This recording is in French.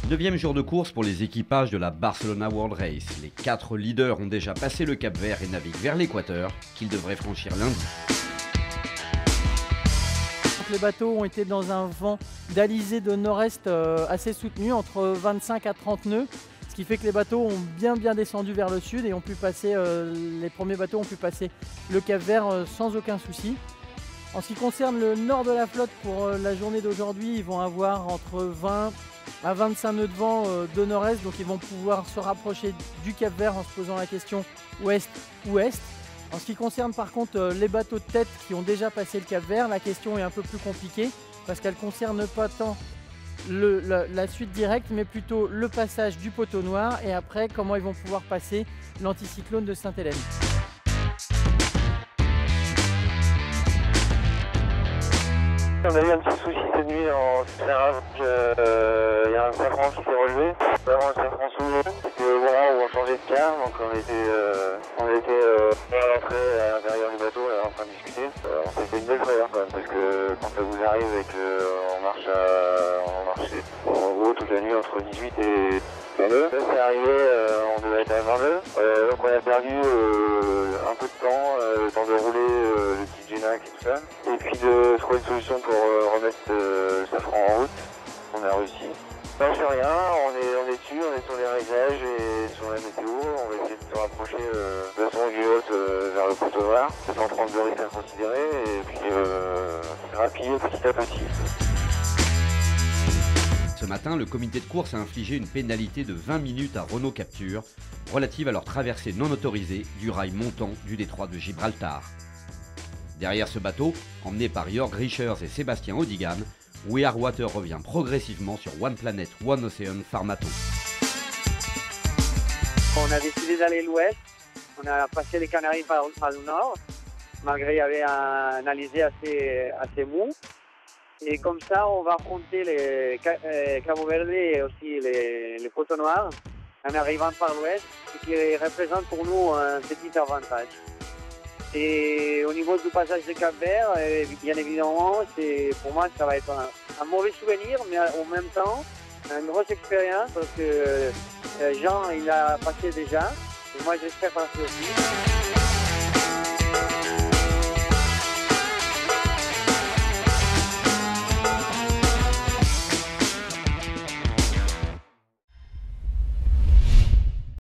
9e jour de course pour les équipages de la Barcelona World Race. Les 4 leaders ont déjà passé le Cap Vert et naviguent vers l'équateur, qu'ils devraient franchir lundi. Les bateaux ont été dans un vent d'alizé de nord-est assez soutenu, entre 25 à 30 nœuds, ce qui fait que les bateaux ont bien descendu vers le sud et ont pu passer, les premiers bateaux ont pu passer le Cap Vert sans aucun souci. En ce qui concerne le nord de la flotte, pour la journée d'aujourd'hui, ils vont avoir entre 20 à 25 nœuds de vent de nord-est, donc ils vont pouvoir se rapprocher du Cap Vert en se posant la question ouest-ouest. En ce qui concerne par contre les bateaux de tête qui ont déjà passé le Cap Vert, la question est un peu plus compliquée parce qu'elle ne concerne pas tant la suite directe, mais plutôt le passage du poteau noir et après comment ils vont pouvoir passer l'anticyclone de Sainte-Hélène. On a eu un petit souci cette nuit en serrage. Il y a un safran qui s'est relevé. Vraiment, le safran s'ouvre. C'était au moment où on changeait de quart, donc on était à l'entrée à l'intérieur du bateau en train de discuter. C'était une belle frayeur quand même, parce que quand ça vous arrive et qu'on marche en gros toute la nuit entre 18 et 22. Ça c'est arrivé, on devait être à 22. Donc on a perdu un peu de temps, le temps de rouler le petit Genac et tout ça. Et puis de trouver une solution pour remettre le safran en route. On a réussi. Non, je fais rien, on est dessus, on est sur les réglages et sur la météo. On va essayer de se rapprocher de son du haute vers le poteau noir. 130 de risque à considérer et puis rapide petit à petit. Ce matin, le comité de course a infligé une pénalité de 20 minutes à Renault Capture, relative à leur traversée non autorisée du rail montant du détroit de Gibraltar. Derrière ce bateau, emmené par Jörg Rischers et Sébastien Odigan, We Are Water revient progressivement sur One Planet, One Ocean Farmaton. On a décidé d'aller l'ouest, on a passé les Canaries par le nord, malgré il y avait un alizé assez mou. Et comme ça, on va affronter les Cabo Verde et aussi les poteaux noirs en arrivant par l'ouest, ce qui représente pour nous un petit avantage. Et au niveau du passage de Cap Vert, bien évidemment, pour moi, ça va être un mauvais souvenir, mais en même temps, une grosse expérience parce que Jean, il a passé déjà, et moi, j'espère passer aussi.